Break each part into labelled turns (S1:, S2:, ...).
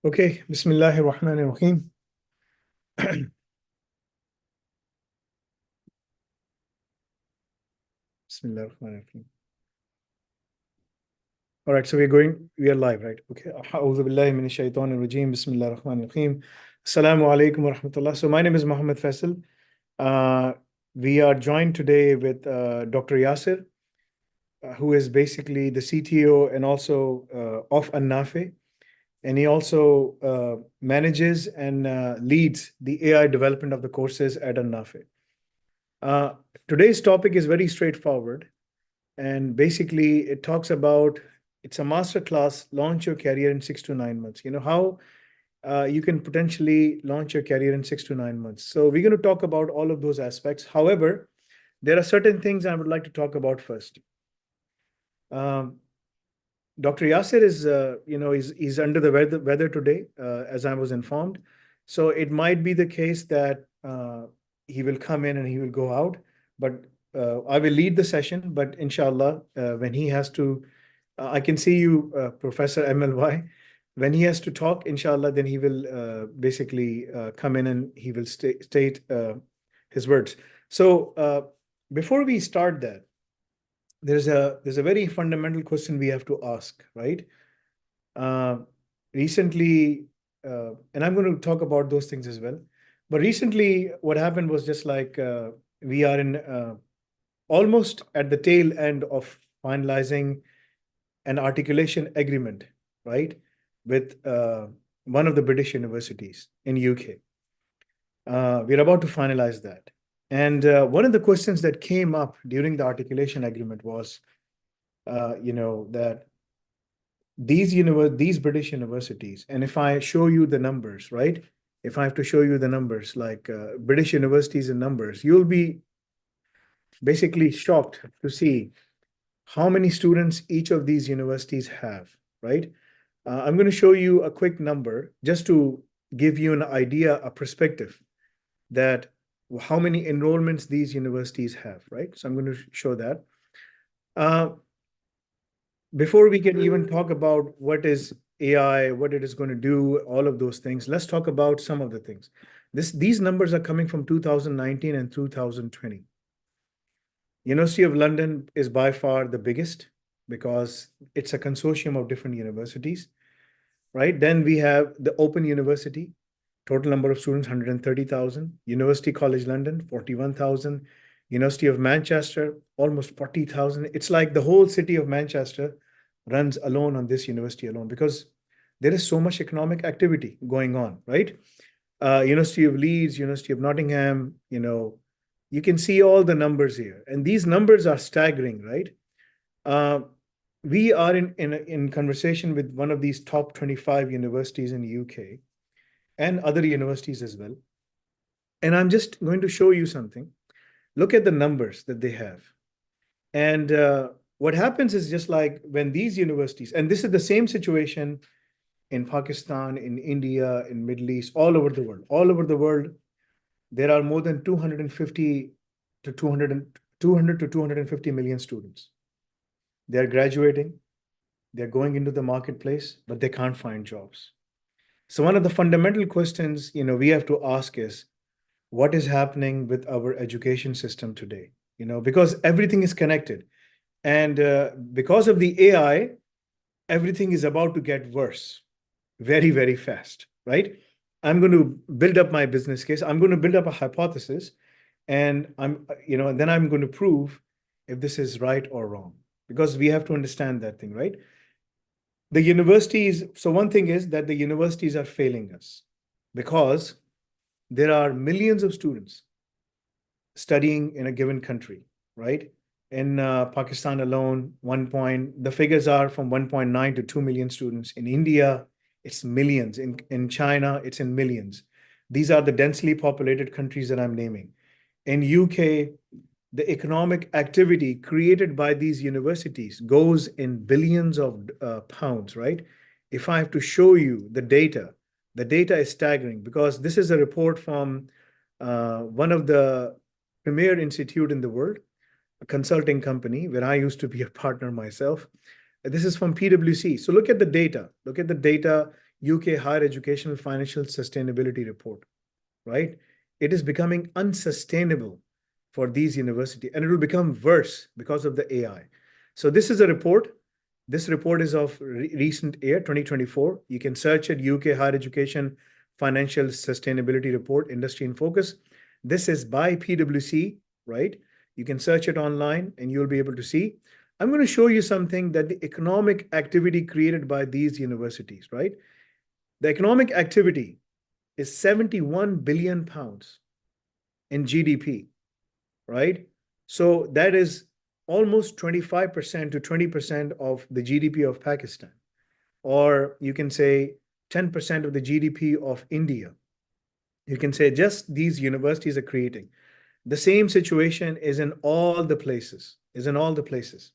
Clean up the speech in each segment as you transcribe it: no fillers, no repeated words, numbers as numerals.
S1: Okay, Bismillahir Rahmanir Rahim. Bismillahir Rahmanir Rahim. All right, so we are live, right? Okay. A'udhu billahi minash shaitanir rajim. Bismillahir Rahmanir Rahim. Assalamu alaikum wa rahmatullah. So my name is Muhammad Faisal. Uh, we are joined today with Dr. Yasir, who is basically the CTO and also of Nafi. And he also manages and leads the AI development of the courses at Nafi. Uh, Today's topic is very straightforward. And basically, it talks about it's a masterclass, launch your career in 6 to 9 months. You know, how you can potentially launch your career in 6 to 9 months. So, we're going to talk about all of those aspects. However, there are certain things I would like to talk about first. Um, Dr. Yasir is, he's under the weather today, as I was informed. So it might be the case that he will come in and he will go out, but I will lead the session. But inshallah, when he has to, I can see you, Professor MLY. When he has to talk, inshallah, then he will basically come in and he will state his words. So before we start that, there's a very fundamental question we have to ask, right? Uh, Recently, and I'm going to talk about those things as well. But recently, what happened was just like we are in almost at the tail end of finalizing an articulation agreement, right, with one of the British universities in UK. We're about to finalize that. And one of the questions that came up during the articulation agreement was, that these British universities, and if I show you the numbers, right? If I have to show you the numbers, like British universities and numbers, you'll be basically shocked to see how many students each of these universities have, right? I'm going to show you a quick number just to give you an idea, a perspective that how many enrollments these universities have, right? So I'm going to show that. Before we can even talk about what is AI, what it is going to do, all of those things, let's talk about some of the things. These numbers are coming from 2019 and 2020. University of London is by far the biggest because it's a consortium of different universities, right? Then we have the Open University, total number of students 130,000. University College London, 41,000. University of Manchester, almost 40,000. It's like the whole city of Manchester runs alone on this university alone because there is so much economic activity going on, right? University of Leeds, University of Nottingham, you can see all the numbers here. And these numbers are staggering, right? We are in conversation with one of these top 25 universities in the UK and other universities as well. And I'm just going to show you something. Look at the numbers that they have. And what happens is just like when these universities, and this is the same situation in Pakistan, in India, in Middle East, all over the world, there are more than 250 to 200 to 250 million students. They're graduating, they're going into the marketplace, but they can't find jobs. So one of the fundamental questions, we have to ask is, what is happening with our education system today? Because everything is connected. And because of the AI, everything is about to get worse very, very fast, right? I'm going to build up my business case. I'm going to build up a hypothesis, and and then I'm going to prove if this is right or wrong, because we have to understand that thing, right? The universities, so one thing is that the universities are failing us because there are millions of students studying in a given country, right? In Pakistan alone, the figures are from 1.9 to 2 million students. In India, it's millions. In China, it's in millions. These are the densely populated countries that I'm naming. In UK, the economic activity created by these universities goes in billions of pounds, right? If I have to show you the data is staggering because this is a report from one of the premier institute in the world, a consulting company where I used to be a partner myself. This is from PwC. So look at the data. Look at the data. UK Higher Educational Financial Sustainability Report, right? It is becoming unsustainable for these universities, and it will become worse because of the AI. So this is a report. This report is of recent year, 2024. You can search it, UK Higher Education Financial Sustainability Report, Industry in Focus. This is by PwC, right? You can search it online and you'll be able to see. I'm going to show you something that the economic activity created by these universities, right? The economic activity is 71 billion pounds in GDP, right? So that is almost 25% to 20% of the GDP of Pakistan, or you can say 10% of the GDP of India. You can say just these universities are creating. The same situation is in all the places, is in all the places.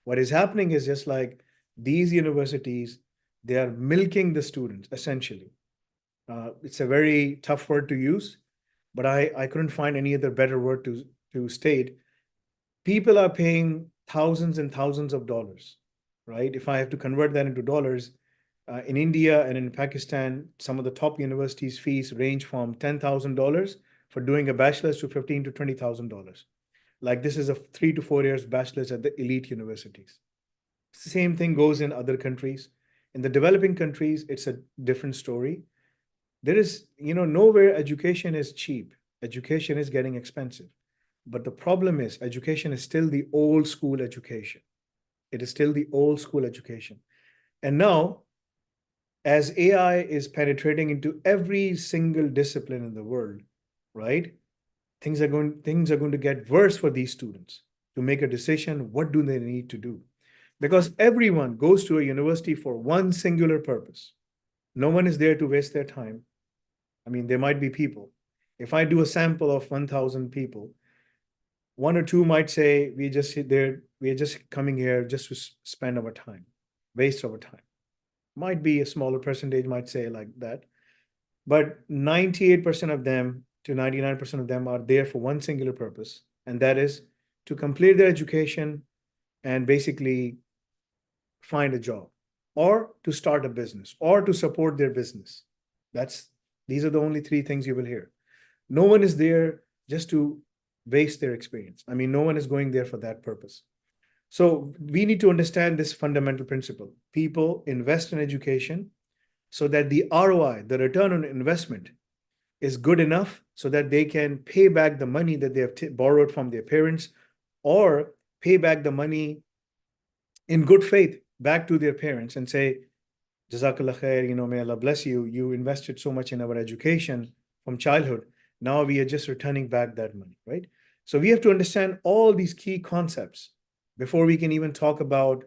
S1: What is happening is just like these universities, they are milking the students essentially. It's a very tough word to use, but I couldn't find any other better word to state. People are paying thousands and thousands of dollars, right? If I have to convert that into dollars, in India and in Pakistan, some of the top universities' fees range from $10,000 for doing a bachelor's to $15,000 to $20,000. Like this is a 3 to 4 years bachelor's at the elite universities. Same thing goes in other countries. In the developing countries, it's a different story. There is, nowhere education is cheap. Education is getting expensive. But the problem is education is still the old school education. It is still the old school education. And now, as AI is penetrating into every single discipline in the world, right? Things are going to get worse for these students to make a decision. What do they need to do? Because everyone goes to a university for one singular purpose. No one is there to waste their time. I mean, there might be people. If I do a sample of 1,000 people, one or two might say, we're just coming here just to spend our time, waste our time. Might be a smaller percentage might say like that. But 98% of them to 99% of them are there for one singular purpose, and that is to complete their education and basically find a job or to start a business or to support their business. These are the only three things you will hear. No one is there just to waste their experience. I mean, no one is going there for that purpose. So we need to understand this fundamental principle. People invest in education so that the ROI, the return on investment, is good enough so that they can pay back the money that they have borrowed from their parents, or pay back the money in good faith back to their parents and say, Jazakallah khair, may Allah bless you. You invested so much in our education from childhood. Now we are just returning back that money, right? So we have to understand all these key concepts before we can even talk about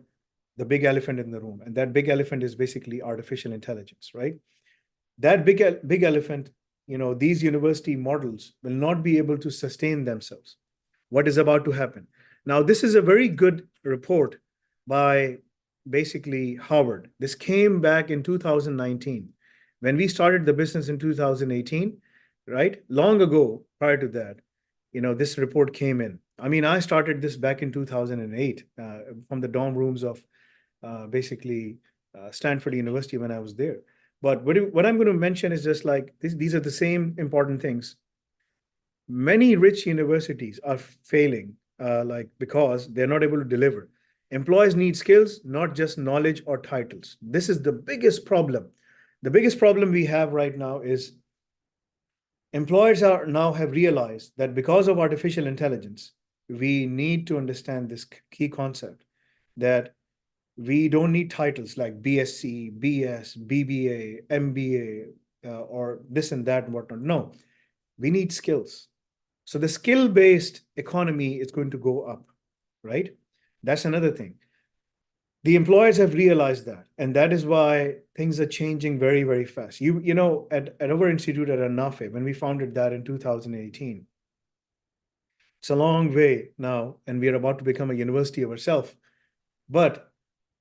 S1: the big elephant in the room. And that big elephant is basically artificial intelligence, right? That big elephant, these university models will not be able to sustain themselves. What is about to happen? Now, this is a very good report by basically Harvard. This came back in 2019. When we started the business in 2018, right? Long ago, prior to that, this report came in. I mean, I started this back in 2008 from the dorm rooms of basically Stanford University when I was there. But what I'm going to mention is just like these are the same important things. Many rich universities are failing, because they're not able to deliver. Employees need skills, not just knowledge or titles. This is the biggest problem. The biggest problem we have right now is employers have realized that because of artificial intelligence, we need to understand this key concept that we don't need titles like BSc, BS, BBA, MBA, or this and that and whatnot. No, we need skills. So the skill-based economy is going to go up, right? That's another thing. The employers have realized that, and that is why things are changing very, very fast. At our institute at Nafi, when we founded that in 2018, it's a long way now, and we are about to become a university ourselves. But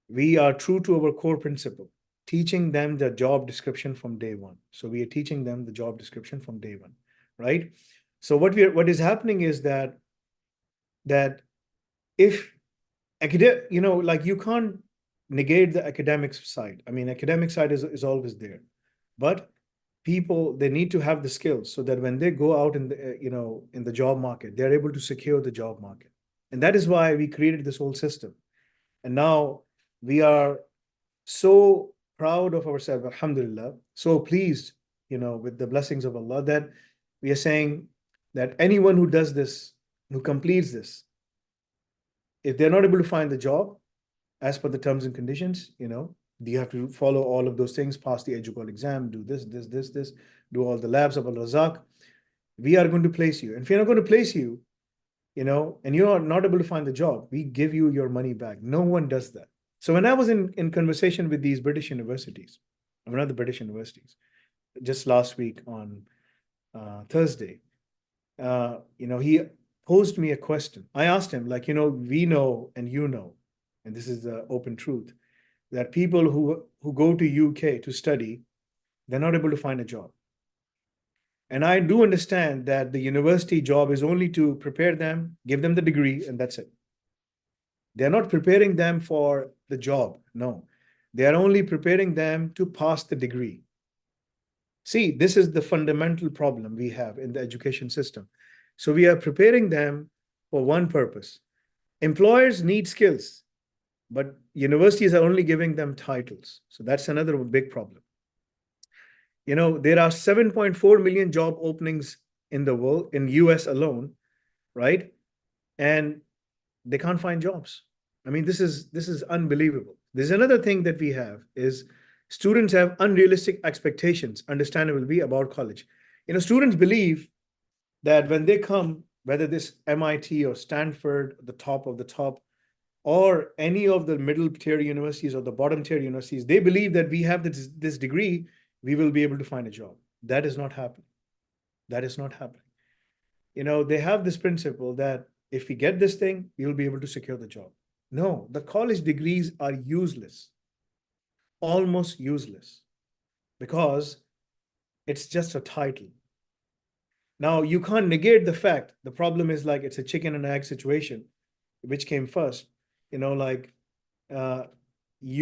S1: we are true to our core principle, teaching them the job description from day one. So we are teaching them the job description from day one, right? So what is happening is that if like you can't negate the academic side. I mean, academic side is always there. But people, they need to have the skills so that when they go out in the, in the job market, they're able to secure the job market. And that is why we created this whole system. And now we are so proud of ourselves, alhamdulillah, so pleased, with the blessings of Allah, that we are saying that anyone who does this, who completes this, if they're not able to find the job as per the terms and conditions, you have to follow all of those things, pass the educol exam, do this, do all the labs of Al-Razak. We are going to place you. And if you're not going to place you, and you're not able to find the job, we give you your money back. No one does that. So when I was in conversation with these British universities, one of the British universities, just last week on Thursday, he posed me a question. I asked him, like, we know and and this is the open truth, that people who go to UK to study, they're not able to find a job. And I do understand that the university job is only to prepare them, give them the degree, and that's it. They're not preparing them for the job. No, they are only preparing them to pass the degree. See, this is the fundamental problem we have in the education system. So we are preparing them for one purpose. Employers need skills, but universities are only giving them titles. So that's another big problem. There are 7.4 million job openings in the world, in US alone, right? And they can't find jobs. I mean, this is unbelievable. There's another thing that we have is students have unrealistic expectations, understandably, about college. Students believe that when they come, whether this MIT or Stanford, the top of the top, or any of the middle tier universities or the bottom tier universities, they believe that we have this degree, we will be able to find a job. That is not happening. That is not happening. They have this principle that if we get this thing, we will be able to secure the job. No, the college degrees are useless, almost useless, because it's just a title. Now, you can't negate the fact, the problem is like it's a chicken and egg situation, which came first. You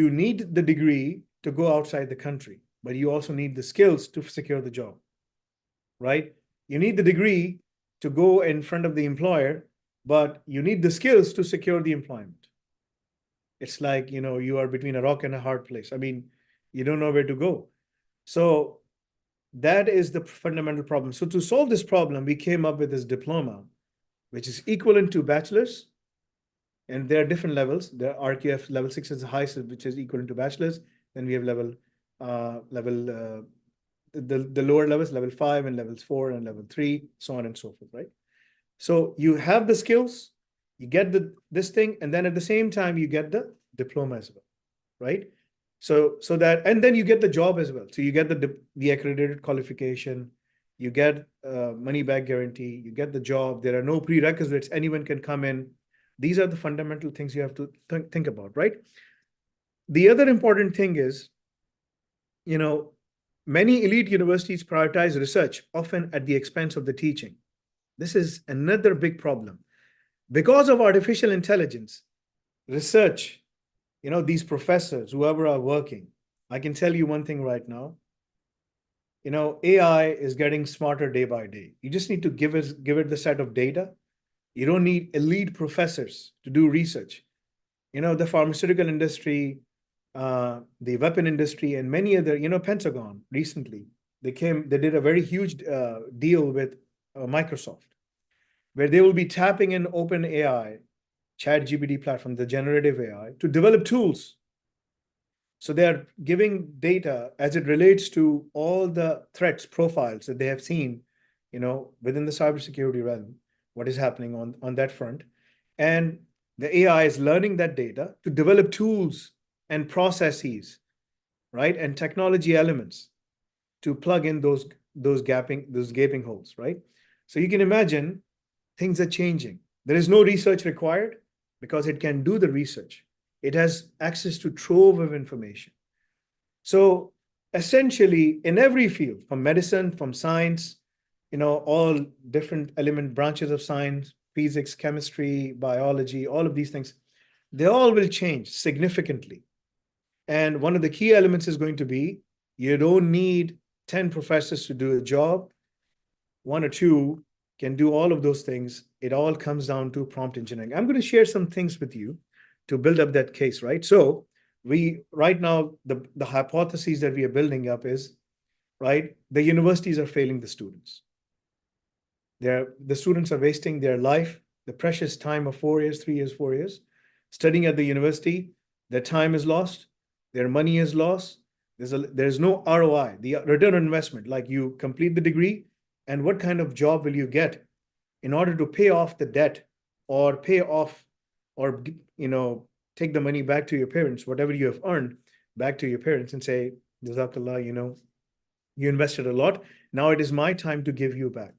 S1: need the degree to go outside the country, but you also need the skills to secure the job, right? You need the degree to go in front of the employer, but you need the skills to secure the employment. It's like, you are between a rock and a hard place. I mean, you don't know where to go. So that is the fundamental problem. So to solve this problem, we came up with this diploma, which is equivalent to bachelor's. And there are different levels. The RQF level 6 is the highest, which is equivalent to bachelor's. Then we have the lower levels, level 5 and levels 4 and level 3, so on and so forth, right? So you have the skills, you get this thing, and then at the same time, you get the diploma as well, right? So that, and then you get the job as well. So you get the accredited qualification, you get money back guarantee, you get the job. There are no prerequisites. Anyone can come in. These are the fundamental things you have to think about, right? The other important thing is, many elite universities prioritize research, often at the expense of the teaching. This is another big problem. Because of artificial intelligence, research, these professors, whoever are working, I can tell you one thing right now, AI is getting smarter day by day. You just need to give it the set of data. You don't need elite professors to do research. The pharmaceutical industry, the weapon industry, and many other, Pentagon recently, they did a very huge deal with Microsoft, where they will be tapping in OpenAI, ChatGPT platform, the generative AI, to develop tools. So they are giving data as it relates to all the threats profiles that they have seen, within the cybersecurity realm, what is happening on that front. And the AI is learning that data to develop tools and processes, right? And technology elements to plug in those gaping holes, right? So you can imagine things are changing. There is no research required because it can do the research. It has access to trove of information. So essentially, in every field, from medicine, from science, all different element branches of science, physics, chemistry, biology, all of these things, they all will change significantly. And one of the key elements is going to be, you don't need 10 professors to do a job, one or two can do all of those things. It all comes down to prompt engineering. I'm going to share some things with you to build up that case, right? So we right now the hypotheses that we are building up is, right, the universities are failing the students. The students are wasting their life, the precious time of 4 years, 3 years, 4 years, studying at the university. Their time is lost, their money is lost. There's no ROI, the return on investment. Like you complete the degree, and what kind of job will you get in order to pay off the debt or pay off or take the money back to your parents, whatever you have earned back to your parents and say, Jazakallah, you invested a lot. Now it is my time to give you back.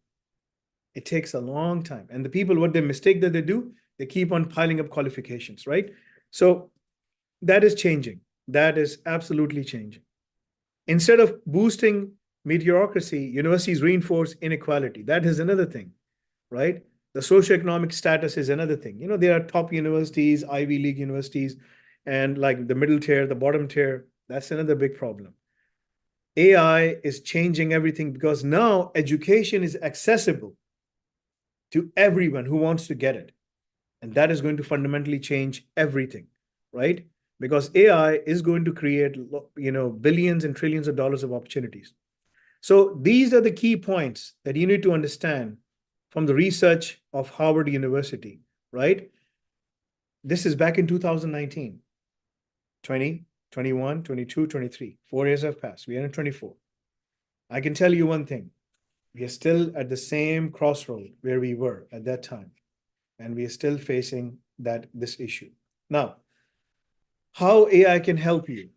S1: It takes a long time. And the people, what they mistake that they do, they keep on piling up qualifications, right? So that is changing. That is absolutely changing. Instead of boosting mediocrity, universities reinforce inequality. That is another thing, right? The socioeconomic status is another thing. There are top universities, Ivy League universities, and like the middle tier, the bottom tier. That's another big problem. AI is changing everything because now education is accessible to everyone who wants to get it. And that is going to fundamentally change everything, right? Because AI is going to create, billions and trillions of dollars of opportunities. So these are the key points that you need to understand from the research of Harvard University, right? This is back in 2019, 20, 21, 22, 23. 4 years have passed. We are in 24. I can tell you one thing. We are still at the same crossroad where we were at that time. And we are still facing this issue. Now, how AI can help you?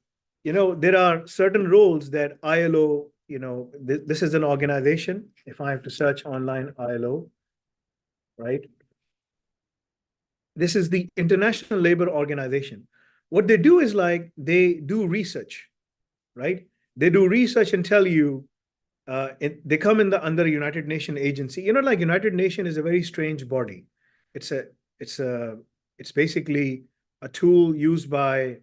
S1: There are certain roles that ILO, this is an organization. If I have to search online ILO, right? This is the International Labor Organization. What they do is like they do research, right? They do research and tell you, they come under United Nations agency. Like United Nations is a very strange body. It's a it's a it's basically a tool used by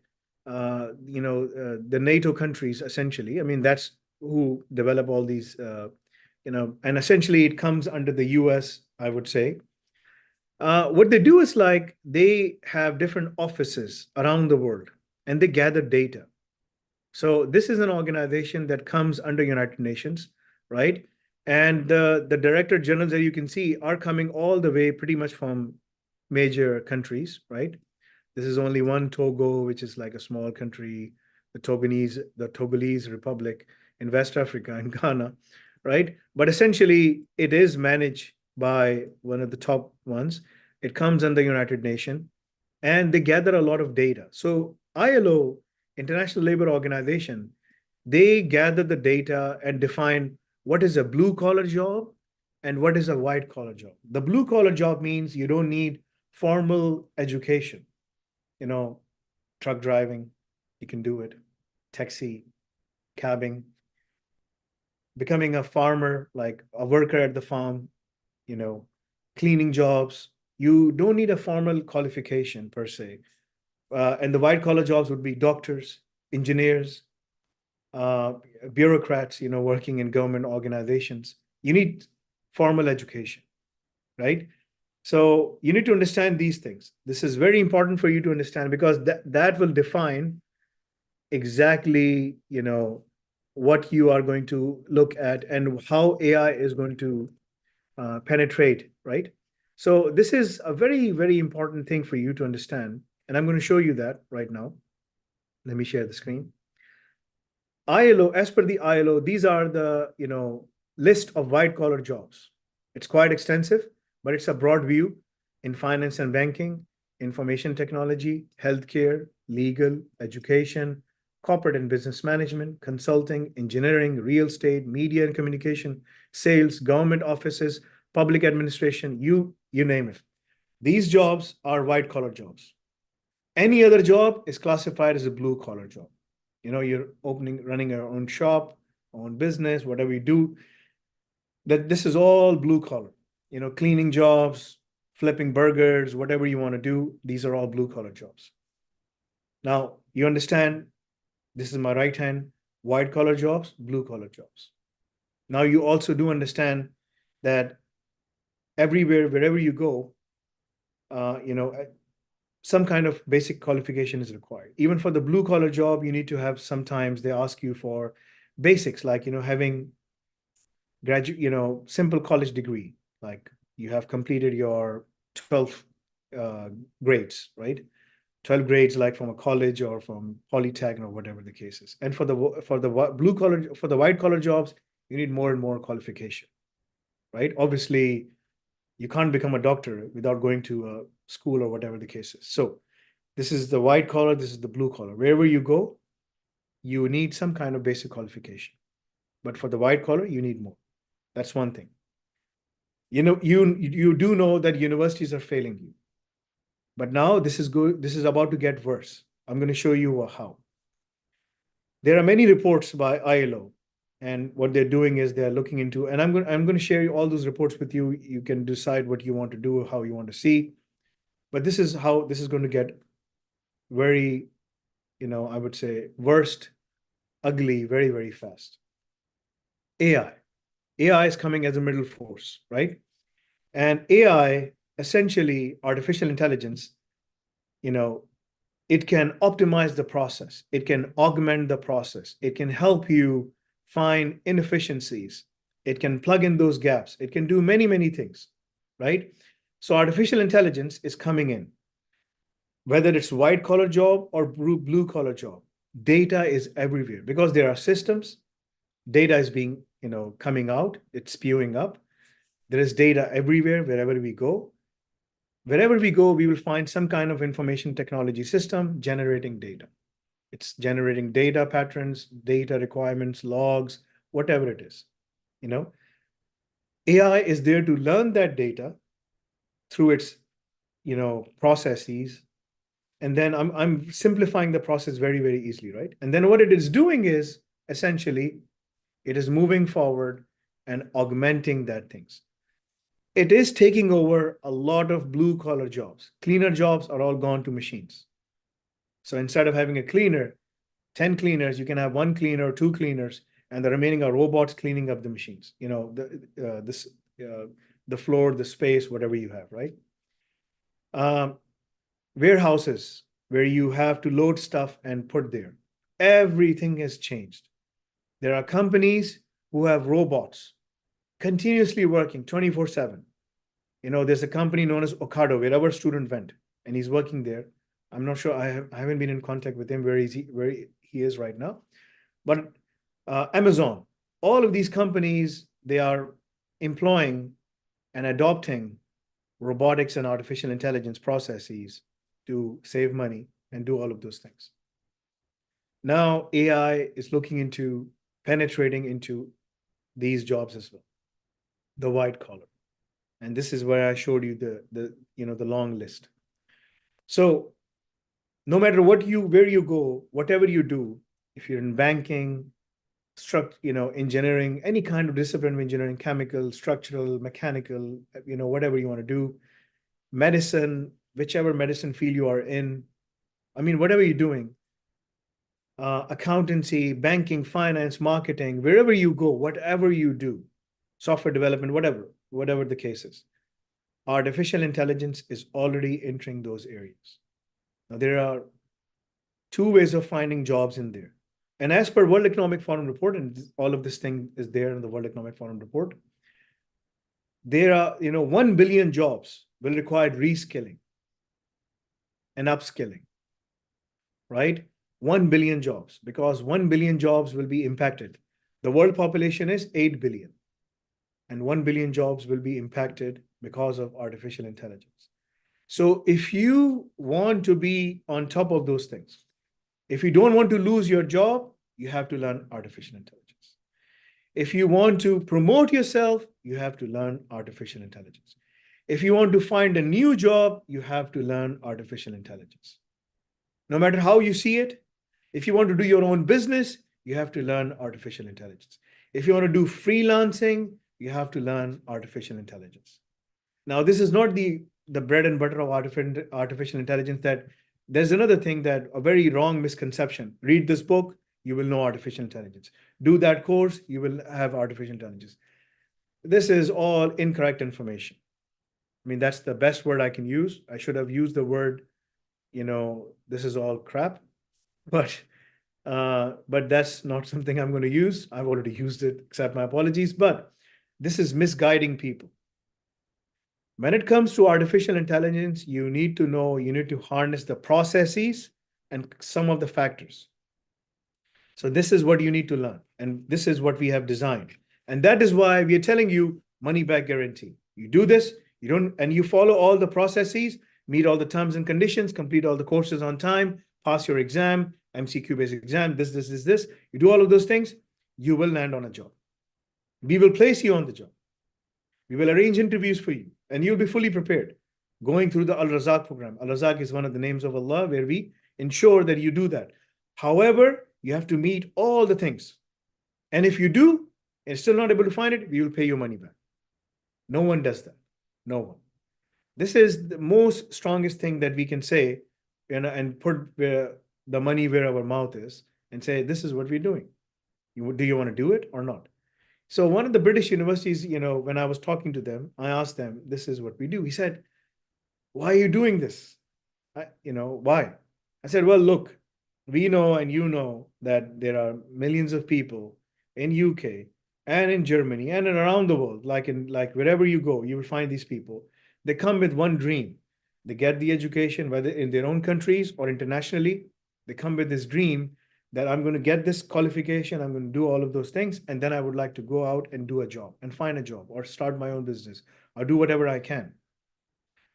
S1: the NATO countries essentially. I mean that's who develop all these and essentially it comes under the US, I would say. What they do is like they have different offices around the world and they gather data. So this is an organization that comes under United Nations, right? And the director generals that you can see are coming all the way pretty much from major countries, right? This is only one Togo, which is like a small country, the Togolese Republic in West Africa and Ghana, right? But essentially, it is managed by one of the top ones. It comes under United Nations, and they gather a lot of data. So ILO, International Labor Organization, they gather the data and define what is a blue collar job and what is a white collar job. The blue collar job means you don't need formal education. Truck driving, you can do it. Taxi, cabbing, becoming a farmer, like a worker at the farm, you know, cleaning jobs. You don't need a formal qualification per se. And the white collar jobs would be doctors, engineers, uh, bureaucrats, working in government organizations. You need formal education, right? So you need to understand these things. This is very important for you to understand because that will define exactly, what you are going to look at and how AI is going to penetrate, right? So this is a very, very important thing for you to understand. And I'm going to show you that right now. Let me share the screen. ILO, as per the ILO, these are the, list of white collar jobs. It's quite extensive, but it's a broad view in finance and banking, information technology, healthcare, legal, education, corporate and business management, consulting, engineering, real estate, media and communication, sales, government offices, public administration, you name it. These jobs are white collar jobs. Any other job is classified as a blue collar job. You're running your own shop, own business, whatever you do, that this is all blue collar. Cleaning jobs, flipping burgers, whatever you want to do, these are all blue collar jobs. Now, you understand, this is my right hand. white collar jobs, blue collar jobs. Now you also do understand that everywhere, wherever you go, you know, some kind of basic qualification is required. Even for the blue collar job, you need to have, sometimes they ask you for basics, like, having simple college degree, like you have completed your 12 uh, grades, right? 12 grades, like from a college or from Polytech or whatever the case is. And for the blue collar, for the white collar jobs, you need more and more qualification, right? Obviously, you can't become a doctor without going to a school or whatever the case is. So this is the white collar, this is the blue collar. Wherever you go, you need some kind of basic qualification. But for the white collar, you need more. That's one thing. You do know that universities are failing you. But now this is good. This is about to get worse. I'm going to show you how. There are many reports by ILO, and what they're doing is they're looking into, and I'm going to share all those reports with you. You can decide what you want to do, how you want to see. But this is how this is going to get very, I would say worst, ugly, very, very fast. AI. AI is coming as a middle force, right? And AI, essentially artificial intelligence, you know, it can optimize the process. It can augment the process. It can help you find inefficiencies. It can plug in those gaps. It can do many, many things, right? So artificial intelligence is coming in, whether it's white collar job or blue collar job. Data is everywhere because there are systems. Data is being, coming out. It's spewing up. There is data everywhere, wherever we go. Wherever we go, we will find some kind of information technology system generating data. It's generating data patterns, data requirements, logs, whatever it is. AI is there to learn that data through its, processes. And then I'm simplifying the process very, very easily, right? And then what it is doing is essentially it is moving forward and augmenting that things. It is taking over a lot of blue collar jobs. Cleaner jobs are all gone to machines. So instead of having a cleaner, 10 cleaners, you can have one cleaner or two cleaners, and the remaining are robots cleaning up the machines, the floor, the space, whatever you have, right? Warehouses where you have to load stuff and put there. Everything has changed. There are companies who have robots continuously working 24/7. There's a company known as Ocado, where our student went, and he's working there. I'm not sure. I haven't been in contact with him where he is right now. But Amazon, all of these companies, they are employing and adopting robotics and artificial intelligence processes to save money and do all of those things. Now AI is looking into penetrating into these jobs as well, the white collar. And this is where I showed you the long list. So no matter where you go, whatever you do, if you're in banking, engineering, any kind of discipline of engineering, chemical, structural, mechanical, whatever you want to do, medicine, whichever medicine field you are in, whatever you're doing, accountancy, banking, finance, marketing, wherever you go, whatever you do, software development, whatever the case is, artificial intelligence is already entering those areas. Now, there are two ways of finding jobs in there. And as per World Economic Forum report, and all of this thing is there in the World Economic Forum report, there are, 1 billion jobs will require reskilling and upskilling, right? 1 billion jobs, because 1 billion jobs will be impacted. The world population is 8 billion, and 1 billion jobs will be impacted because of artificial intelligence. So if you want to be on top of those things, if you don't want to lose your job, you have to learn artificial intelligence. If you want to promote yourself, you have to learn artificial intelligence. If you want to find a new job, you have to learn artificial intelligence. No matter how you see it, if you want to do your own business, you have to learn artificial intelligence. If you want to do freelancing, you have to learn artificial intelligence. Now, this is not the bread and butter of artificial intelligence. That there's another thing, that a very wrong misconception. Read this book, you will know artificial intelligence. Do that course, you will have artificial intelligence. This is all incorrect information. I mean, that's the best word I can use. I should have used the word, this is all crap, but that's not something I'm going to use. I've already used it, accept my apologies, but this is misguiding people. When it comes to artificial intelligence, you need to know, you need to harness the processes and some of the factors. So this is what you need to learn. And this is what we have designed. And that is why we are telling you money back guarantee. You do this, you don't, and you follow all the processes, meet all the terms and conditions, complete all the courses on time, pass your exam, MCQ-based exam, this. You do all of those things, you will land on a job. We will place you on the job. We will arrange interviews for you, and you'll be fully prepared. Going through the Al-Razak program. Al-Razak is one of the names of Allah where we ensure that you do that. However, you have to meet all the things. And if you do, and still not able to find it, we will pay your money back. No one does that. No one. This is the most strongest thing that we can say, and put the money where our mouth is and say, this is what we're doing. Do you want to do it or not? So one of the British universities, when I was talking to them, I asked them, this is what we do. He said, why are you doing this? Why? I said, well, look, we know and you know that there are millions of people in UK and in Germany and around the world, like wherever you go, you will find these people. They come with one dream. They get the education, whether in their own countries or internationally. They come with this dream that I'm going to get this qualification, I'm going to do all of those things, and then I would like to go out and do a job and find a job or start my own business or do whatever I can.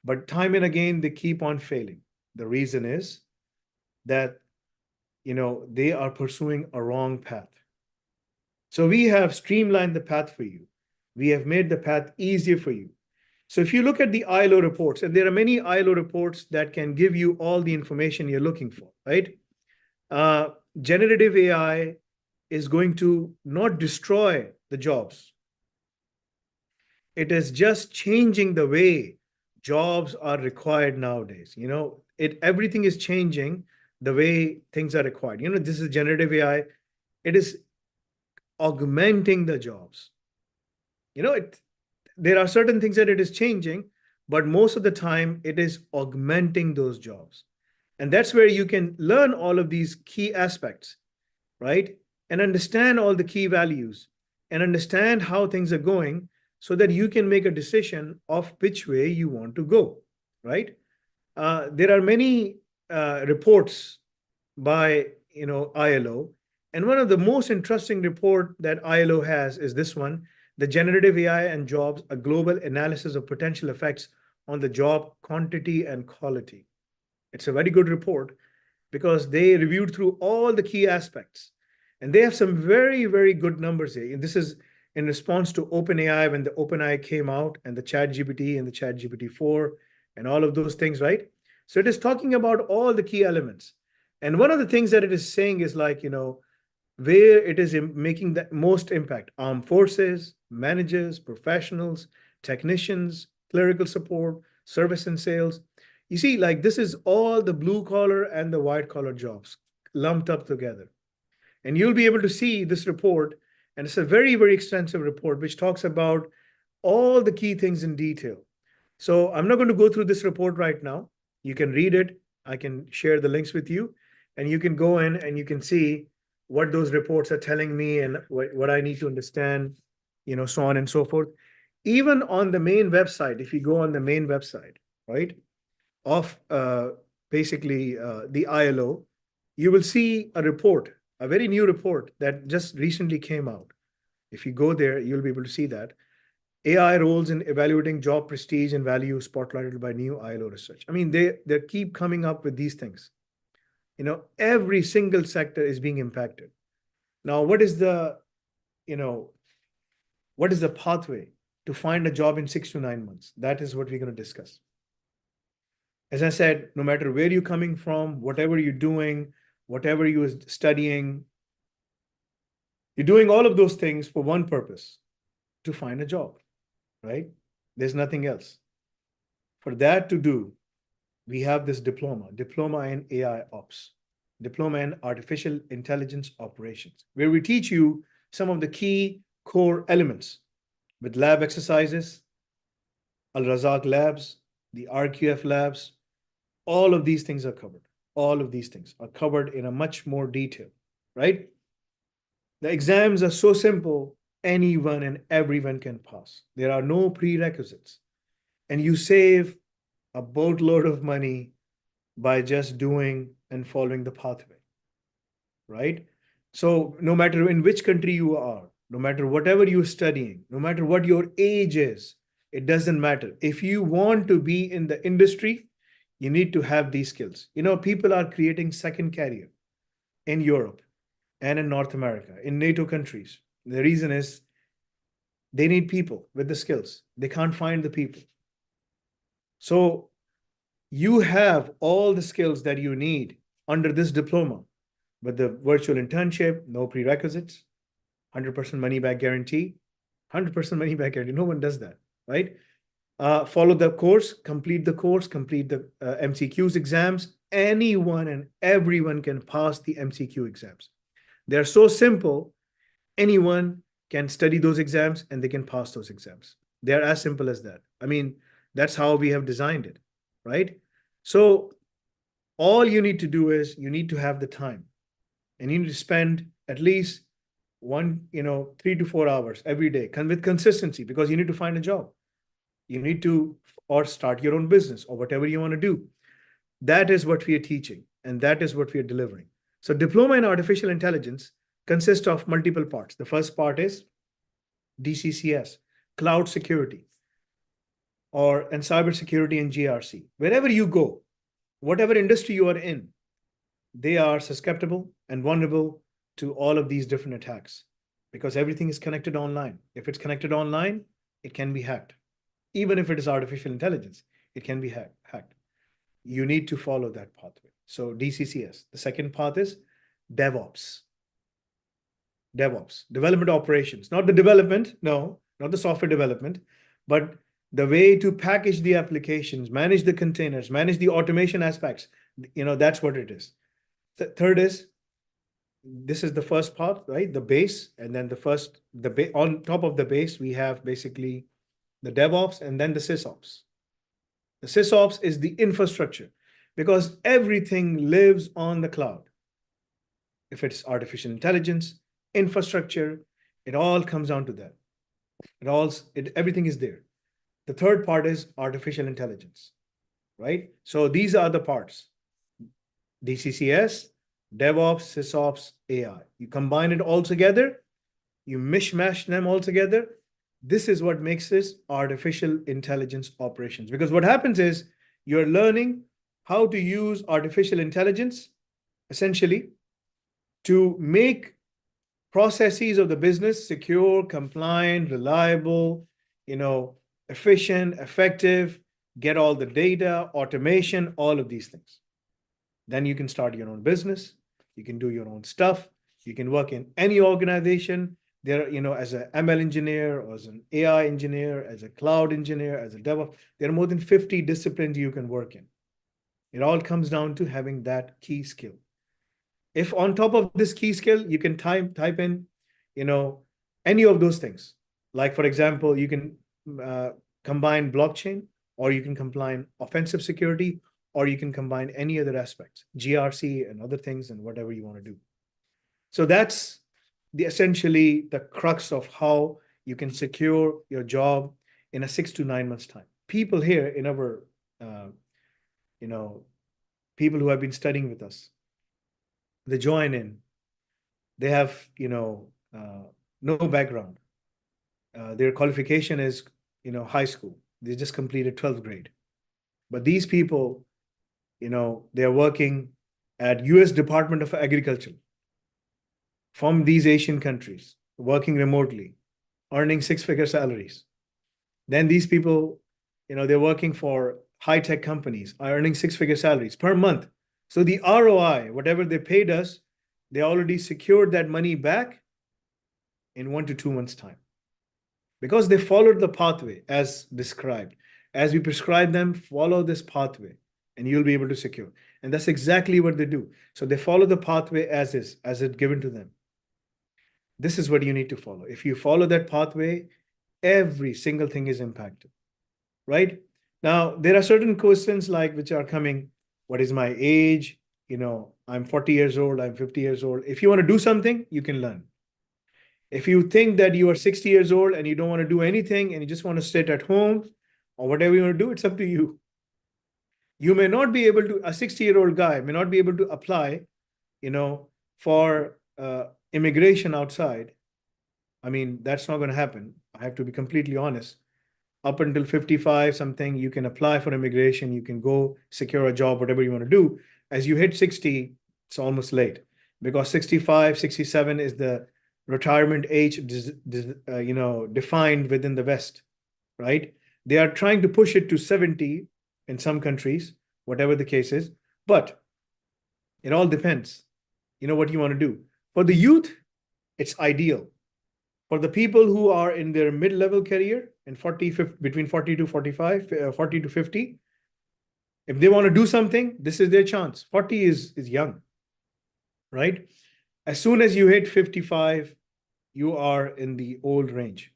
S1: But time and again, they keep on failing. The reason is that, they are pursuing a wrong path. So we have streamlined the path for you. We have made the path easier for you. So if you look at the ILO reports, and there are many ILO reports that can give you all the information you're looking for, right? Generative AI is going to not destroy the jobs. It is just changing the way jobs are required nowadays. Everything is changing the way things are required. This is generative AI. It is augmenting the jobs. There are certain things that it is changing, but most of the time it is augmenting those jobs. And that's where you can learn all of these key aspects, right? And understand all the key values and understand how things are going so that you can make a decision of which way you want to go, right? There are many reports by, ILO. And one of the most interesting report that ILO has is this one, the Generative AI and Jobs, a global analysis of potential effects on the job quantity and quality. It's a very good report because they reviewed through all the key aspects. And they have some very, very good numbers here. And this is in response to OpenAI when the OpenAI came out and the ChatGPT and the ChatGPT 4 and all of those things, right? So it is talking about all the key elements. And one of the things that it is saying is like, where it is making the most impact: armed forces, managers, professionals, technicians, clerical support, service and sales. You see, like this is all the blue collar and the white collar jobs lumped up together. And you'll be able to see this report. And it's a very, very extensive report, which talks about all the key things in detail. So I'm not going to go through this report right now. You can read it. I can share the links with you. And you can go in and you can see what those reports are telling me and what I need to understand, so on and so forth. Even on the main website, if you go on the main website, right, of basically the ILO, you will see a report, a very new report that just recently came out. If you go there, you'll be able to see that. AI roles in evaluating job prestige and value spotlighted by new ILO research. I mean, they keep coming up with these things. Every single sector is being impacted. Now, what is the pathway to find a job in 6 to 9 months? That is what we're going to discuss. As I said, no matter where you're coming from, whatever you're doing, whatever you're studying, you're doing all of those things for one purpose: to find a job, right? There's nothing else. For that to do, we have this diploma in AI Ops. Diploma in Artificial Intelligence Operations, where we teach you some of the key core elements with lab exercises, Al Razak labs, the RQF labs. All of these things are covered. All of these things are covered in a much more detail, right? The exams are so simple, anyone and everyone can pass. There are no prerequisites. And you save a boatload of money by just doing and following the pathway, right? So, no matter in which country you are, no matter whatever you're studying, no matter what your age is, it doesn't matter. If you want to be in the industry, you need to have these skills. People are creating second career in Europe and in North America, in NATO countries. The reason is they need people with the skills. They can't find the people. So you have all the skills that you need under this diploma with the virtual internship, no prerequisites, 100% money back guarantee, 100% money back guarantee. No one does that, right? Follow the course, complete the MCQs exams. Anyone and everyone can pass the MCQ exams. They're so simple, anyone can study those exams and they can pass those exams. They're as simple as that. I mean, that's how we have designed it, right? So all you need to do is you need to have the time and you need to spend at least 3 to 4 hours every day with consistency, because you need to find a job. You need to, or start your own business or whatever you want to do. That is what we are teaching and that is what we are delivering. So diploma in artificial intelligence consists of multiple parts. The first part is DCCS, cloud security, and cybersecurity and GRC. Wherever you go, whatever industry you are in, they are susceptible and vulnerable to all of these different attacks because everything is connected online. If it's connected online, it can be hacked. Even if it is artificial intelligence, it can be hacked. You need to follow that pathway. So DCCS. The second path is DevOps. DevOps, development operations, not the development, no, not the software development, but the way to package the applications, manage the containers, manage the automation aspects. That's what it is. Third is, this is the first part, right? The base, and then on top of the base, we have basically the DevOps and then the SysOps. The SysOps is the infrastructure because everything lives on the cloud. If it's artificial intelligence, infrastructure, it all comes down to that. Everything is there. The third part is artificial intelligence, right? So these are the parts: DCCS, DevOps, SysOps, AI. You combine it all together, you mishmash them all together. This is what makes this artificial intelligence operations. Because what happens is you're learning how to use artificial intelligence essentially to make processes of the business secure, compliant, reliable, efficient, effective, get all the data, automation, all of these things. Then you can start your own business. You can do your own stuff. You can work in any organization. As an ML engineer, or as an AI engineer, as a cloud engineer, as a DevOps, there are more than 50 disciplines you can work in. It all comes down to having that key skill. If on top of this key skill, you can type in, any of those things. Like, for example, you can combine blockchain, or you can combine offensive security, or you can combine any other aspects, GRC and other things, and whatever you want to do. So that's essentially the crux of how you can secure your job in a 6 to 9 months time. People here in our, people who have been studying with us, they join in, they have, no background. Their qualification is, high school. They just completed 12th grade. But these people, they're working at US Department of Agriculture from these Asian countries, working remotely, earning six-figure salaries. Then these people, they're working for high-tech companies, are earning six-figure salaries per month. So the ROI, whatever they paid us, they already secured that money back in 1 to 2 months' time. Because they followed the pathway as described. As we prescribe them, follow this pathway, and you'll be able to secure. And that's exactly what they do. So they follow the pathway as is, as it's given to them. This is what you need to follow. If you follow that pathway, every single thing is impacted, right? Now, there are certain questions like which are coming. What is my age? I'm 40 years old, I'm 50 years old. If you want to do something, you can learn. If you think that you are 60 years old and you don't want to do anything and you just want to sit at home or whatever you want to do, it's up to you. You may not be able to, a 60-year-old guy may not be able to apply, for immigration outside. I mean, that's not going to happen. I have to be completely honest. Up until 55 something, you can apply for immigration, you can go secure a job, whatever you want to do. As you hit 60, it's almost late, because 65, 67 is the retirement age, defined within the West, right? They are trying to push it to 70 in some countries, whatever the case is, but it all depends, what you want to do. For the youth, it's ideal. For the people who are in their mid-level career and 40, 50, between 40 to 45, 40 to 50, if they want to do something, this is their chance. 40 is young, right? As soon as you hit 55, you are in the old range.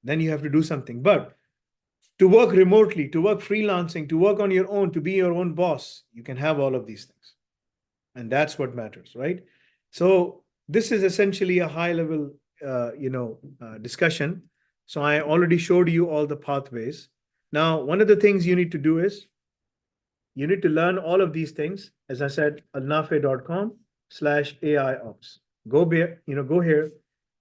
S1: Then you have to do something. But to work remotely, to work freelancing, to work on your own, to be your own boss, you can have all of these things. And that's what matters, right? So this is essentially a high-level discussion. So I already showed you all the pathways. Now, one of the things you need to do is you need to learn all of these things. As I said, alnafe.com/AIOps. Go here.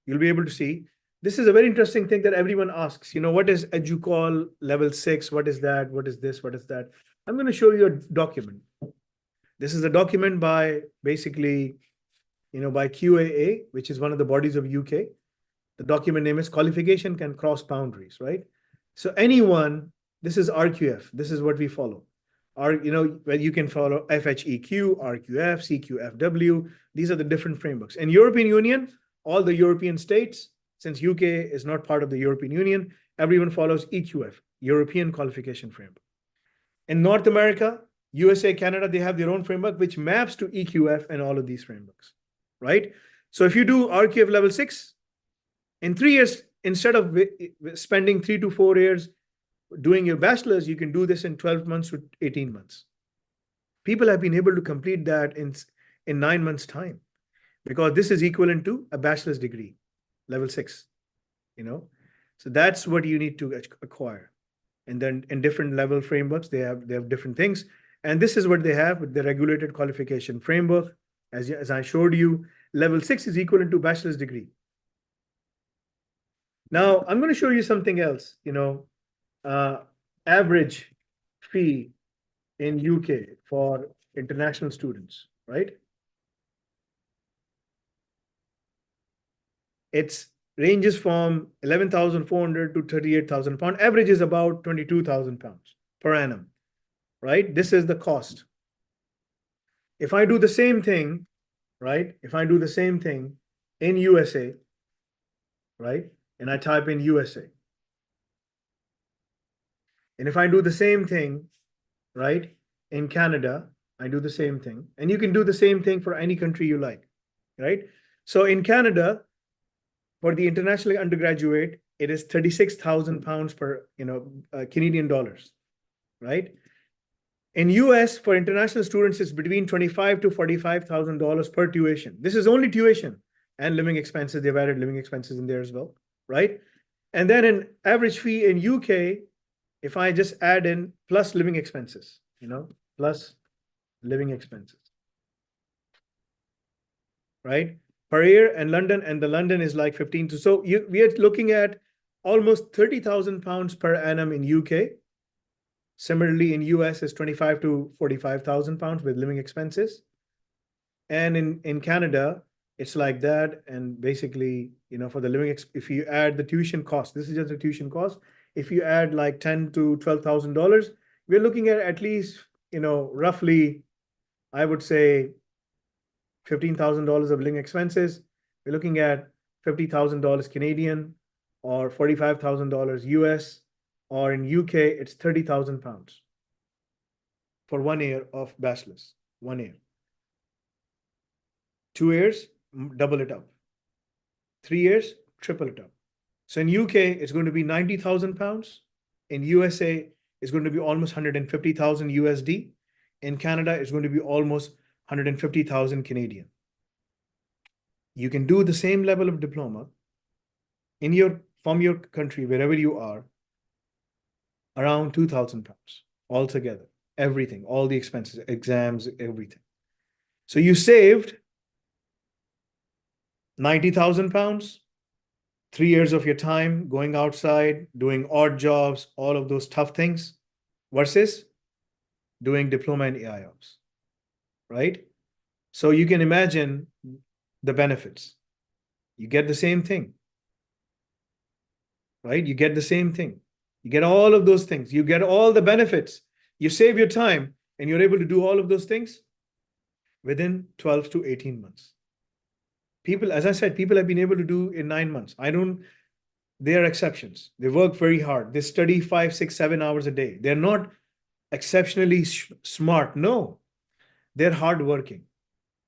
S1: You'll be able to see. This is a very interesting thing that everyone asks. What is EduCall level 6? What is that? What is this? What is that? I'm going to show you a document. This is a document by basically, by QAA, which is one of the bodies of UK. The document name is Qualification Can Cross Boundaries, right? So anyone, this is RQF. This is what we follow. Where you can follow FHEQ, RQF, CQFW. These are the different frameworks. In European Union, all the European states, since UK is not part of the European Union, everyone follows EQF, European Qualification Framework. In North America, USA, Canada, they have their own framework, which maps to EQF and all of these frameworks, right? So if you do RQF level 6, in 3 years, instead of spending 3 to 4 years doing your bachelor's, you can do this in 12 months to 18 months. People have been able to complete that in 9 months' time, because this is equivalent to a bachelor's degree, level 6, So that's what you need to acquire. And then in different level frameworks, they have different things. And this is what they have with the regulated qualification framework. As I showed you, level 6 is equivalent to bachelor's degree. Now, I'm going to show you something else, average fee in UK for international students, right? It ranges from 11,400 to 38,000 pounds. Average is about 22,000 pounds per annum, right? This is the cost. If I do the same thing, right? If I do the same thing in USA, right? And I type in USA. And if I do the same thing, right, in Canada, I do the same thing. And you can do the same thing for any country you like, right? So in Canada, for the international undergraduate, it is 36,000 pounds per, Canadian dollars, right? In US, for international students, it's between $25,000 to $45,000 per tuition. This is only tuition and living expenses. They've added living expenses in there as well, right? And then an average fee in UK, if I just add in plus living expenses, plus living expenses, right? Per year, and the London is like 15 to, so we are looking at almost 30,000 pounds per annum in UK. Similarly, in US is 25 to 45,000 pounds with living expenses. And in Canada, it's like that. And basically, for the living, if you add the tuition cost, this is just the tuition cost. If you add like $10,000 to $12,000, we're looking at least, roughly, I would say $15,000 of living expenses. We're looking at $50,000 Canadian or $45,000 US, or in UK, it's 30,000 pounds for 1 year of bachelor's. 1 year. 2 years, double it up. 3 years, triple it up. So in UK, it's going to be 90,000 pounds. In USA, it's going to be almost 150,000 USD. In Canada, it's going to be almost 150,000 Canadian. You can do the same level of diploma from your country, wherever you are, around 2,000 pounds altogether. Everything, all the expenses, exams, everything. So you saved 90,000 pounds, 3 years of your time going outside, doing odd jobs, all of those tough things, versus doing diploma in AI ops, right? So you can imagine the benefits. You get the same thing, right? You get the same thing. You get all of those things. You get all the benefits. You save your time and you're able to do all of those things within 12 to 18 months. People, as I said, people have been able to do in 9 months. They are exceptions. They work very hard. They study 5, 6, 7 hours a day. They're not exceptionally smart. No, they're hardworking.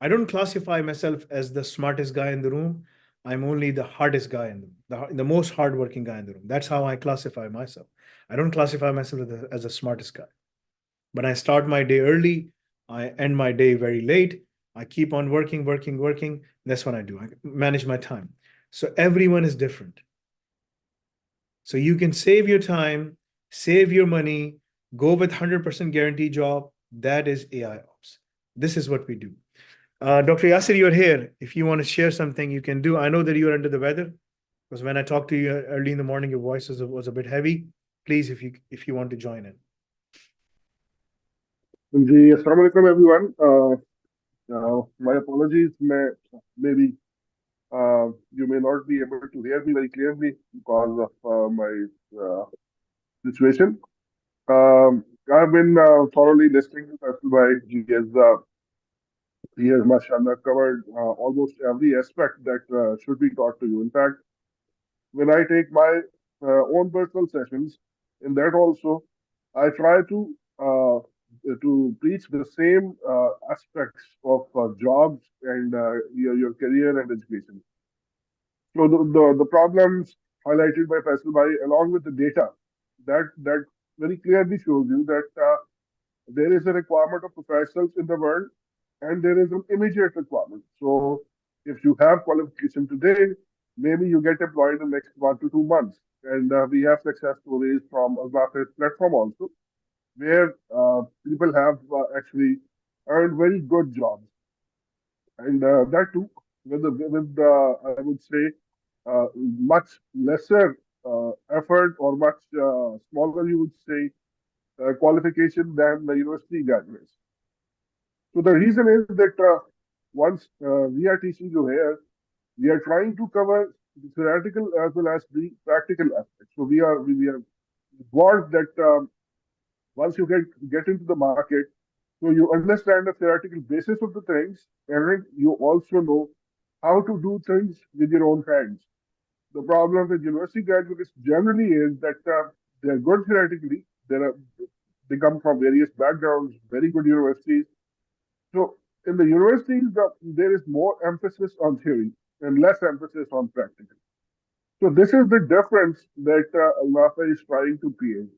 S1: I don't classify myself as the smartest guy in the room. I'm only the hardest guy in the most hardworking guy in the room. That's how I classify myself. I don't classify myself as the smartest guy. But I start my day early. I end my day very late. I keep on working, working, working. That's what I do. I manage my time. So everyone is different. So you can save your time, save your money, go with 100% guarantee job. That is AI ops. This is what we do. Dr. Yasir, you're here. If you want to share something, you can do. I know that you're under the weather because when I talked to you early in the morning, your voice was a bit heavy. Please, if you want to join in.
S2: जी अस्सलाम वालेकुम everyone. My apologies. Maybe you may not be able to hear me very clearly because of my uh, situation. I've been thoroughly listening to Faisal Bhai. He has mashallah covered almost every aspect that should be taught to you. In fact, when I take my own personal sessions, in that also, I try to preach the same aspects of jobs and your career and education. So the problems highlighted by Faisal Bhai, along with the data, that very clearly shows you that there is a requirement of professionals in the world, and there is an immediate requirement. So if you have qualification today, maybe you get employed in the next 1 to 2 months. And we have success stories from Awais platform also, where people have actually earned very good jobs, and that too with I would say much lesser effort or much smaller, you would say, qualification than the university graduates. So the reason is that once we are teaching you here, we are trying to cover the theoretical as well as the practical aspects. So we are want that once you get into the market, so you understand the theoretical basis of the things, and you also know how to do things with your own hands. The problem with university graduates generally is that they're good theoretically. They come from various backgrounds, very good universities. So in the universities, there is more emphasis on theory and less emphasis on practical. So this is the difference that Nafi is trying to create.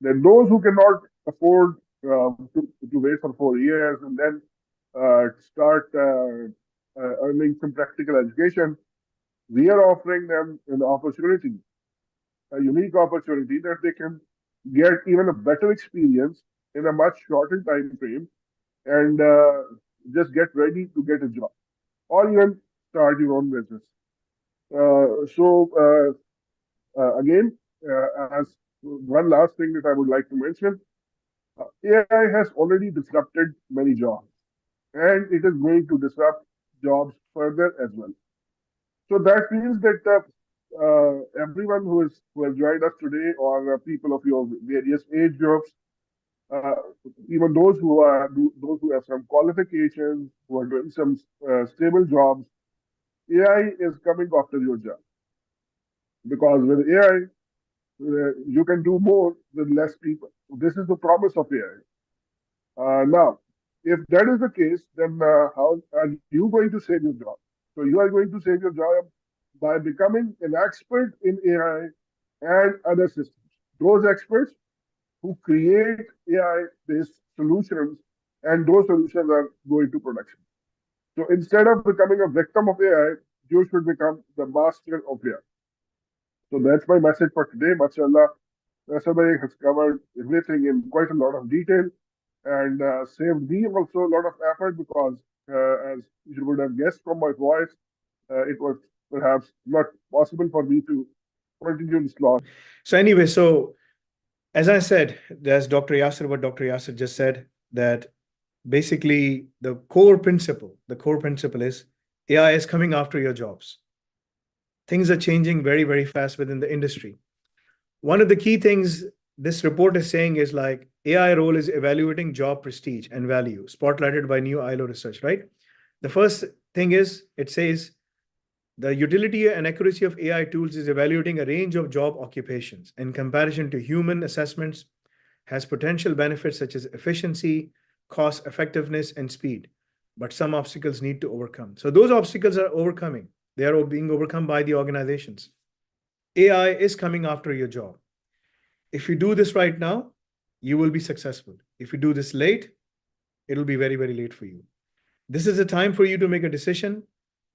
S2: That those who cannot afford to wait for 4 years and then start earning some practical education, we are offering them an opportunity, a unique opportunity that they can get even a better experience in a much shorter time frame and just get ready to get a job or even start your own business. Again, as one last thing that I would like to mention, AI has already disrupted many jobs, and it is going to disrupt jobs further as well. So that means that everyone who has joined us today, or people of your various age groups, uh, even those who have some qualifications, who are doing some stable jobs, AI is coming after your job, because with AI you can do more with less people. So this is the promise of AI. Now, if that is the case, then how are you going to save your job? So you are going to save your job by becoming an expert in AI and other systems. Those experts who create AI-based solutions, and those solutions are going to production. So instead of becoming a victim of AI, you should become the master of AI. So that's my message for today. MashaAllah, Somebody has covered everything in quite a lot of detail and saved me also a lot of effort because, as you would have guessed from my voice, it was perhaps not possible for me to continue this long.
S1: So anyway, so as I said, as Dr. Yasser, what Dr. Yasser just said, that basically the core principle is AI is coming after your jobs. Things are changing very, very fast within the industry. One of the key things this report is saying is like AI role is evaluating job prestige and value, spotlighted by new ILO research, right? The first thing is it says the utility and accuracy of AI tools is evaluating a range of job occupations in comparison to human assessments, has potential benefits such as efficiency, cost effectiveness, and speed. But some obstacles need to overcome. So those obstacles are overcoming. They are being overcome by the organizations. AI is coming after your job. If you do this right now, you will be successful. If you do this late, it'll be very, very late for you. This is a time for you to make a decision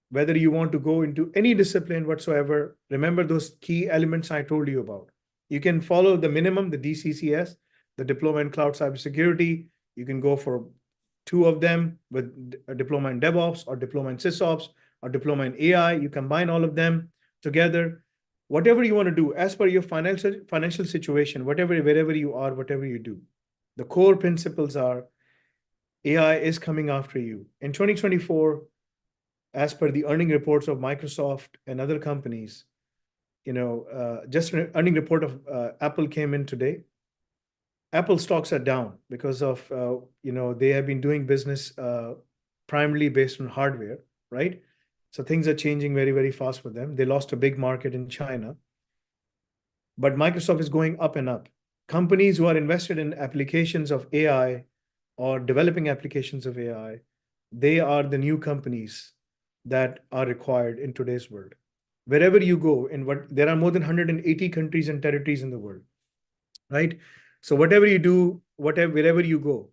S1: whether you want to go into any discipline whatsoever. Remember those key elements I told you about. You can follow the minimum, the DCCS, the Diploma in Cloud Cybersecurity. You can go for two of them with a diploma in DevOps or diploma in SysOps or diploma in AI. You combine all of them together. Whatever you want to do, as per your financial situation, wherever you are, whatever you do, the core principles are AI is coming after you. In 2024, as per the earning reports of Microsoft and other companies, just an earning report of Apple came in today. Apple stocks are down because of, they have been doing business primarily based on hardware, right? So things are changing very, very fast for them. They lost a big market in China, but Microsoft is going up and up. Companies who are invested in applications of AI or developing applications of AI, they are the new companies that are required in today's world. Wherever you go, there are more than 180 countries and territories in the world, right? So whatever you do, wherever you go,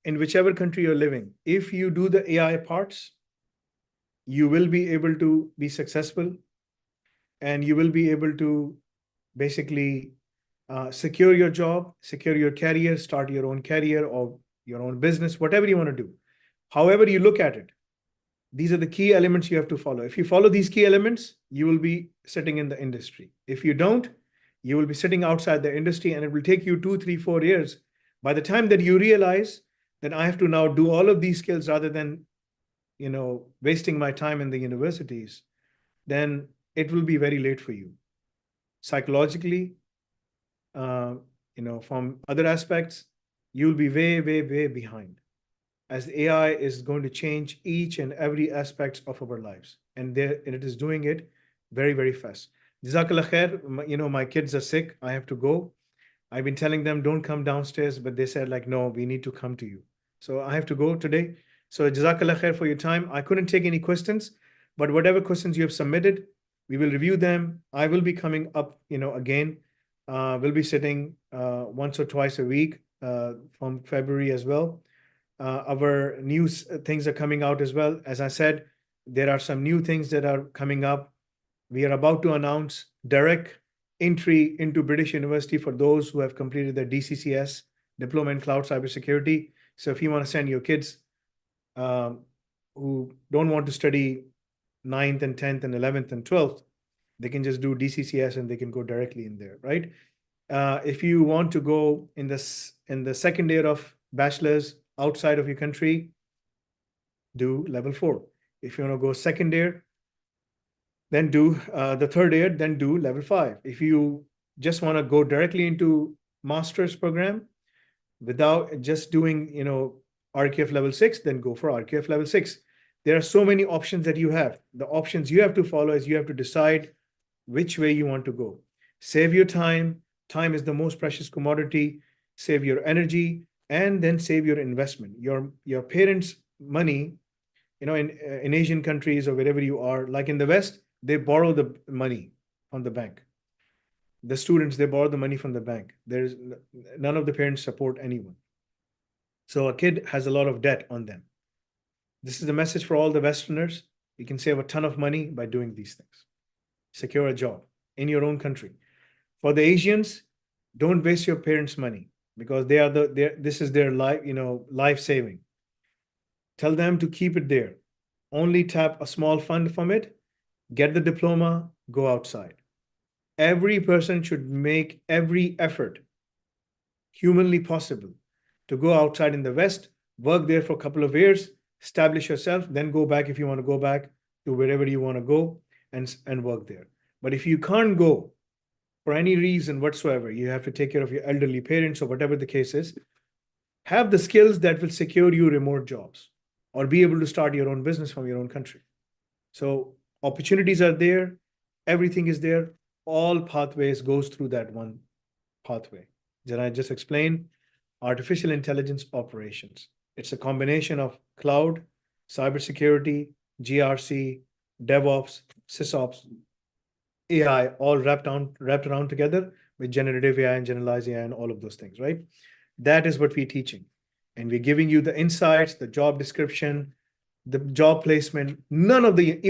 S1: in whichever country you're living, if you do the AI parts, you will be able to be successful, and you will be able to basically secure your job, secure your career, start your own career or your own business, whatever you want to do. However you look at it, these are the key elements you have to follow. If you follow these key elements, you will be sitting in the industry. If you don't, you will be sitting outside the industry, and it will take you 2, 3, 4 years. By the time that you realize that I have to now do all of these skills rather than, wasting my time in the universities, then it will be very late for you. Psychologically, from other aspects, you'll be way, way, way behind, as AI is going to change each and every aspect of our lives. And it is doing it very, very fast. Jazakallah khair. My kids are sick. I have to go. I've been telling them, don't come downstairs, but they said like, no, we need to come to you. So I have to go today. So Jazakallah khair for your time. I couldn't take any questions, but whatever questions you have submitted, we will review them. I will be coming up, again. We'll be sitting once or twice a week from February as well. Our new things are coming out as well. As I said, there are some new things that are coming up. We are about to announce direct entry into British University for those who have completed their DCCS, Diploma in Cloud Cybersecurity. So if you want to send your kids who don't want to study 9th and 10th and 11th and 12th, they can just do DCCS and they can go directly in there, right? If you want to go in the second year of bachelor's outside of your country, do level 4. If you want to go second year, then do the third year, then do level 5. If you just want to go directly into master's program without just doing, RQF level 6, then go for RQF level 6. There are so many options that you have. The options you have to follow is you have to decide which way you want to go. Save your time. Time is the most precious commodity. Save your energy. and then save your investment. Your parents' money, in Asian countries or wherever you are, like in the West, they borrow the money from the bank. The students, they borrow the money from the bank. There's none of the parents support anyone. So a kid has a lot of debt on them. This is the message for all the Westerners. You can save a ton of money by doing these things. Secure a job in your own country. For the Asians, don't waste your parents' money because this is their life saving. Tell them to keep it there. Only tap a small fund from it, get the diploma, go outside. Every person should make every effort humanly possible to go outside in the West, work there for a couple of years, establish yourself, then go back if you want to go back to wherever you want to go and work there. But if you can't go for any reason whatsoever, you have to take care of your elderly parents or whatever the case is, have the skills that will secure you remote jobs or be able to start your own business from your own country. So opportunities are there, everything is there, all pathways goes through that one pathway. Did I just explain? Artificial intelligence operations. It's a combination of cloud, cybersecurity, GRC, DevOps, SysOps, AI, all wrapped around together with generative AI and generalized AI and all of those things, right? That is what we're teaching. And we're giving you the insights, the job description, the job placement. None of the,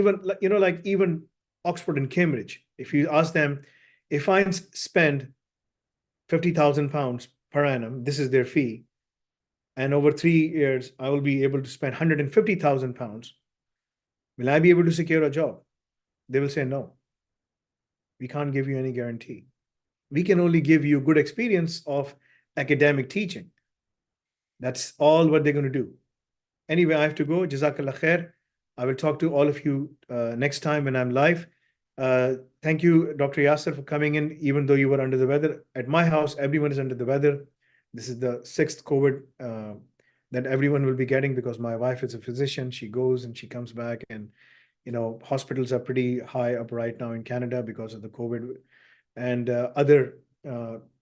S1: even Oxford and Cambridge, if you ask them, if I spend 50,000 pounds per annum, this is their fee, and over 3 years, I will be able to spend 150,000 pounds. Will I be able to secure a job? They will say no. We can't give you any guarantee. We can only give you good experience of academic teaching. That's all what they're going to do. Anyway, I have to go. Jazakallah khair. I will talk to all of you next time when I'm live. Thank you, Dr. Yasser, for coming in, even though you were under the weather. At my house, everyone is under the weather. This is the sixth COVID that everyone will be getting because my wife is a physician. She goes and she comes back, and hospitals are pretty high up right now in Canada because of the COVID and other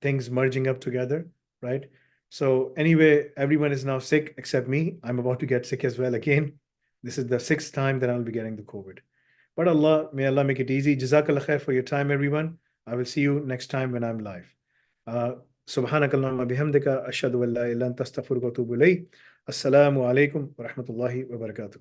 S1: things merging up together, right? So anyway, everyone is now sick except me. I'm about to get sick as well again. This is the sixth time that I'll be getting the COVID. But may Allah make it easy. Jazakallah khair for your time, everyone. I will see you next time when I'm live. Subhanakallahumma bihamdika ashhadu an la ilaha illa anta astaghfiruka wa atubu ilayk. Assalamu alaikum wa rahmatullahi wa barakatuh.